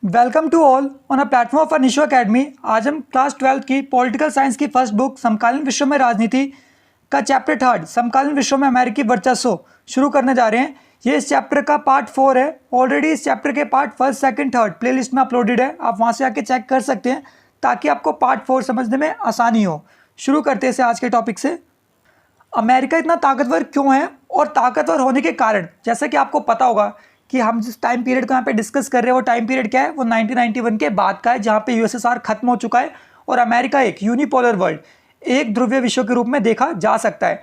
Welcome to all on a platform of Anisho Academy. आज हम class 12 की पॉलिटिकल साइंस की फर्स्ट बुक समकालीन विश्व में राजनीति का चैप्टर 3 समकालीन विश्व में अमेरिकी वर्चस्व शुरू करने जा रहे हैं। ये इस चैप्टर का पार्ट 4 है। ऑलरेडी इस चैप्टर के पार्ट 1, 2, 3 प्लेलिस्ट में अपलोडेड है, आप वहाँ से आके चेक कर सकते हैं ताकि आपको पार्ट 4 समझने में आसानी हो। शुरू करते हैं इसे आज के टॉपिक से। अमेरिका इतना ताकतवर क्यों है और ताकतवर होने के कारण, जैसे कि आपको पता होगा कि हम जिस टाइम पीरियड को यहाँ पे डिस्कस कर रहे हैं वो टाइम पीरियड क्या है, वो 1991 के बाद का है, जहाँ पे यूएसएसआर खत्म हो चुका है और अमेरिका एक यूनिपोलर वर्ल्ड, एक ध्रुवीय विश्व के रूप में देखा जा सकता है।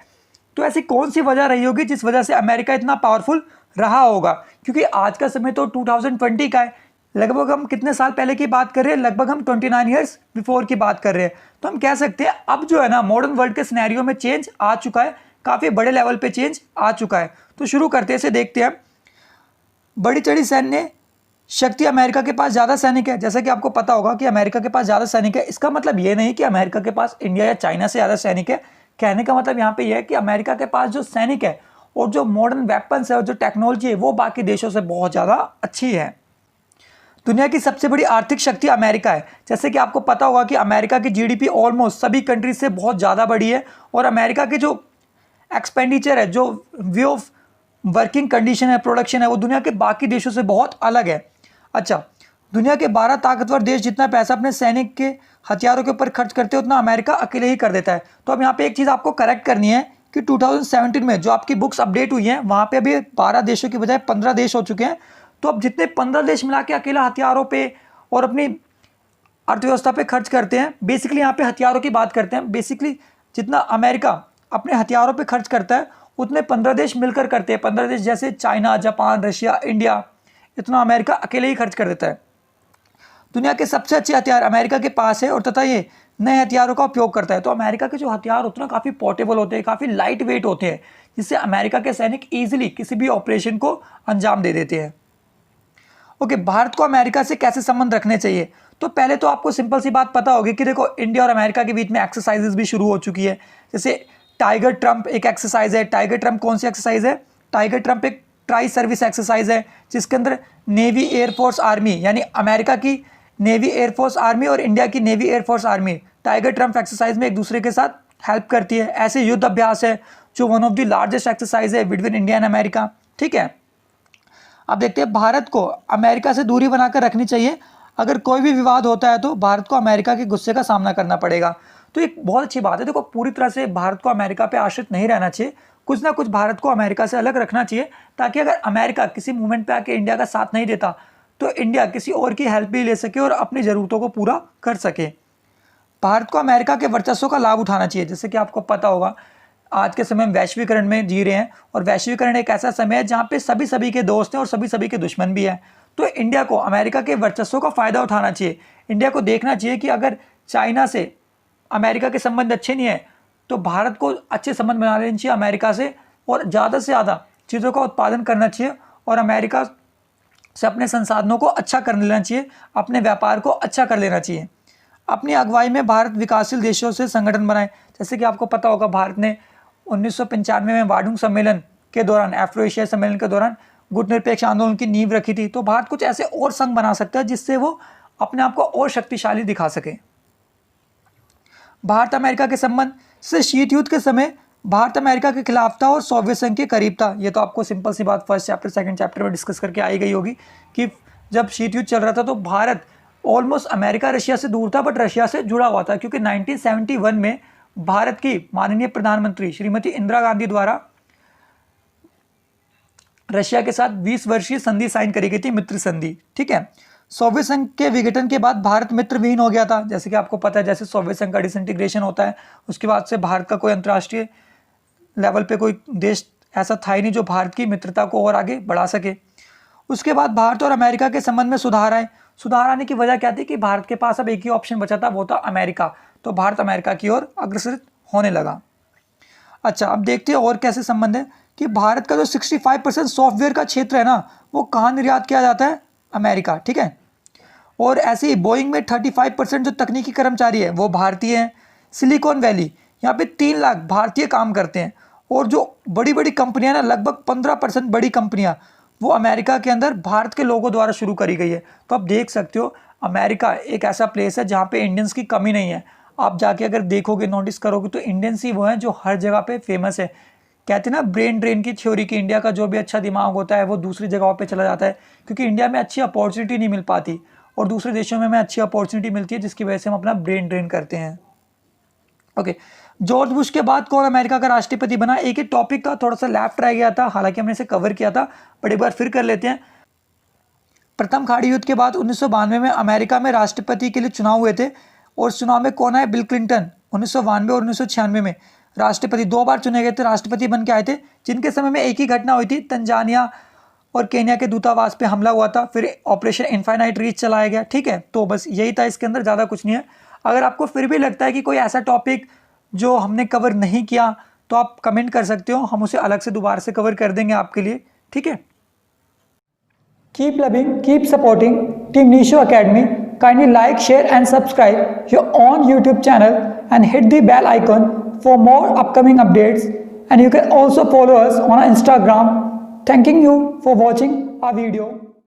तो ऐसी कौन सी वजह रही होगी जिस वजह से अमेरिका इतना पावरफुल रहा होगा? क्योंकि आज का समय तो 2020 का है, लगभग हम कितने साल पहले की बात कर रहे हैं, लगभग हम 29 ईयर्स बिफोर की बात कर रहे हैं। तो हम कह सकते हैं अब जो है ना मॉडर्न वर्ल्ड के सिनेरियो में चेंज आ चुका है, काफ़ी बड़े लेवल पे चेंज आ चुका है। तो शुरू करते हैं, इसे देखते हैं। बड़ी चढ़ी सैन्य शक्ति, अमेरिका के पास ज़्यादा सैनिक है। जैसा कि आपको पता होगा कि अमेरिका के पास ज़्यादा सैनिक है, इसका मतलब ये नहीं कि अमेरिका के पास इंडिया या चाइना से ज़्यादा सैनिक है। कहने का मतलब यहाँ पे यह है कि अमेरिका के पास जो सैनिक है और जो मॉडर्न वेपन्स है और जो टेक्नोलॉजी है वो बाकी देशों से बहुत ज़्यादा अच्छी है। दुनिया की सबसे बड़ी आर्थिक शक्ति अमेरिका है। जैसे कि आपको पता होगा कि अमेरिका की जीडीपी ऑलमोस्ट सभी कंट्रीज से बहुत ज़्यादा बड़ी है और अमेरिका की जो एक्सपेंडिचर है, जो वे ऑफ वर्किंग कंडीशन है, प्रोडक्शन है, वो दुनिया के बाकी देशों से बहुत अलग है। अच्छा, दुनिया के 12 ताकतवर देश जितना पैसा अपने सैनिक के हथियारों के ऊपर खर्च करते हैं उतना अमेरिका अकेले ही कर देता है। तो अब यहाँ पे एक चीज़ आपको करेक्ट करनी है कि 2017 में जो आपकी बुक्स अपडेट हुई हैं वहाँ पे अभी 12 देशों की बजाय 15 देश हो चुके हैं। तो अब जितने 15 देश मिला के अकेला हथियारों पे और अपनी अर्थव्यवस्था पे खर्च करते हैं, बेसिकली यहाँ पे हथियारों की बात करते हैं, बेसिकली जितना अमेरिका अपने हथियारों पे खर्च करता है उतने 15 देश मिलकर करते हैं। 15 देश जैसे चाइना, जापान, रशिया, इंडिया, इतना अमेरिका अकेले ही खर्च कर देता है। दुनिया के सबसे अच्छे हथियार अमेरिका के पास है और तथा ये नए हथियारों का उपयोग करता है। तो अमेरिका के जो हथियार होते हैं काफ़ी पोर्टेबल होते हैं, काफ़ी लाइट वेट होते हैं, जिससे अमेरिका के सैनिक ईजिली किसी भी ऑपरेशन को अंजाम दे देते हैं। ओके, भारत को अमेरिका से कैसे संबंध रखने चाहिए? तो पहले तो आपको सिंपल सी बात पता होगी कि देखो इंडिया और अमेरिका के बीच में एक्सरसाइजेज भी शुरू हो चुकी है। जैसे टाइगर ट्रंप एक एक्सरसाइज है। टाइगर ट्रंप कौन सी एक्सरसाइज है? टाइगर ट्रंप एक ट्राई सर्विस एक्सरसाइज है जिसके अंदर नेवी, एयरफोर्स, आर्मी, यानी अमेरिका की नेवी, एयरफोर्स, आर्मी और इंडिया की navy, air force, army tiger Trump exercise में एक दूसरे के साथ हेल्प करती है। ऐसे युद्ध अभ्यास है जो one of the largest exercise है बिटवीन इंडिया एंड अमेरिका। ठीक है, अब देखते हैं भारत को अमेरिका से दूरी बनाकर रखनी चाहिए। अगर कोई भी विवाद होता है तो भारत को अमेरिका के गुस्से का सामना करना पड़ेगा। तो एक बहुत अच्छी बात है। देखो, पूरी तरह से भारत को अमेरिका पे आश्रित नहीं रहना चाहिए, कुछ ना कुछ भारत को अमेरिका से अलग रखना चाहिए, ताकि अगर अमेरिका किसी मूवमेंट पे आके इंडिया का साथ नहीं देता तो इंडिया किसी और की हेल्प भी ले सके और अपनी ज़रूरतों को पूरा कर सके। भारत को अमेरिका के वर्चस्व का लाभ उठाना चाहिए। जैसे कि आपको पता होगा आज के समय हम वैश्वीकरण में जी रहे हैं और वैश्वीकरण एक ऐसा समय है जहाँ पे सभी सभी के दोस्त हैं और सभी सभी के दुश्मन भी हैं। तो इंडिया को अमेरिका के वर्चस्व का फ़ायदा उठाना चाहिए। इंडिया को देखना चाहिए कि अगर चाइना से अमेरिका के संबंध अच्छे नहीं है तो भारत को अच्छे संबंध बना लेने चाहिए अमेरिका से और ज़्यादा से ज़्यादा चीज़ों का उत्पादन करना चाहिए और अमेरिका से अपने संसाधनों को अच्छा कर लेना चाहिए, अपने व्यापार को अच्छा कर लेना चाहिए। अपनी अगुवाई में भारत विकासशील देशों से संगठन बनाए। जैसे कि आपको पता होगा भारत ने 1995 में वार्डुंग सम्मेलन के दौरान, एफ्रो एशिया सम्मेलन के दौरान गुटनिरपेक्ष आंदोलन की नींव रखी थी। तो भारत कुछ ऐसे और संघ बना सकता है जिससे वो अपने आप को और शक्तिशाली दिखा सके। भारत अमेरिका के संबंध से शीत युद्ध के समय भारत अमेरिका के खिलाफ था और सोवियत संघ के करीब था। ये तो आपको सिंपल सी बात फर्स्ट चैप्टर, सेकंड चैप्टर में डिस्कस करके आई गई होगी कि जब शीत युद्ध चल रहा था तो भारत ऑलमोस्ट अमेरिका, रशिया से दूर था बट रशिया से जुड़ा हुआ था, क्योंकि 1971 में भारत की माननीय प्रधानमंत्री श्रीमती इंदिरा गांधी द्वारा रशिया के साथ 20 वर्षीय संधि साइन करी गई थी, मित्र संधि। ठीक है, सोवियत संघ के विघटन के बाद भारत मित्रविहीन हो गया था। जैसे कि आपको पता है, जैसे सोवियत संघ का डिसइंटीग्रेशन होता है उसके बाद से भारत का कोई अंतर्राष्ट्रीय लेवल पे कोई देश ऐसा था ही नहीं जो भारत की मित्रता को और आगे बढ़ा सके। उसके बाद भारत और अमेरिका के संबंध में सुधार आए। सुधार आने की वजह क्या थी कि भारत के पास अब एक ही ऑप्शन बचा था, वो था अमेरिका। तो भारत अमेरिका की ओर अग्रसर होने लगा। अच्छा, अब देखते हैं और कैसे संबंध है कि भारत का जो 65% सॉफ्टवेयर का क्षेत्र है ना, वो कहाँ निर्यात किया जाता है? अमेरिका। ठीक है, और ऐसे ही बोइंग में 35% जो तकनीकी कर्मचारी है वो भारतीय हैं। सिलिकॉन वैली, यहाँ पे 3 लाख भारतीय काम करते हैं और जो बड़ी बड़ी कंपनियां ना, लगभग 15% बड़ी कंपनियां वो अमेरिका के अंदर भारत के लोगों द्वारा शुरू करी गई है। तो आप देख सकते हो अमेरिका एक ऐसा प्लेस है जहाँ पे इंडियंस की कमी नहीं है। आप जाके अगर देखोगे, नोटिस करोगे तो इंडियंस ही वो हैं जो हर जगह पे फेमस है। कहते हैं ना ब्रेन ड्रेन की थ्योरी की, इंडिया का जो भी अच्छा दिमाग होता है वो दूसरी जगहों पे चला जाता है, क्योंकि इंडिया में अच्छी अपॉर्चुनिटी नहीं मिल पाती और दूसरे देशों में हमें अच्छी अपॉर्चुनिटी मिलती है, जिसकी वजह से हम अपना ब्रेन ड्रेन करते हैं। ओके, जॉर्ज बुश के बाद कौन अमेरिका का राष्ट्रपति बना? एक ही टॉपिक का थोड़ा सा लेफ्ट रह गया था, हालांकि हमने इसे कवर किया था, बट एक बार फिर कर लेते हैं। प्रथम खाड़ी युद्ध के बाद 1992 में अमेरिका में राष्ट्रपति के लिए चुनाव हुए थे और इस चुनाव में कौन आए? बिल क्लिंटन 1992 और 1996 में राष्ट्रपति 2 बार चुने गए थे, राष्ट्रपति बन के आए थे, जिनके समय में एक ही घटना हुई थी, तंजानिया और केन्या के दूतावास पे हमला हुआ था, फिर ऑपरेशन इनफाइनाइट रीच चलाया गया। ठीक है, तो बस यही था, इसके अंदर ज़्यादा कुछ नहीं है। अगर आपको फिर भी लगता है कि कोई ऐसा टॉपिक जो हमने कवर नहीं किया तो आप कमेंट कर सकते हो, हम उसे अलग से दोबारा से कवर कर देंगे आपके लिए। ठीक है, keep loving, keep supporting team Nisho academy. Kindly like, share and subscribe your on YouTube channel and hit the bell icon for more upcoming updates, and you can also follow us on Instagram. Thanking you for watching our video.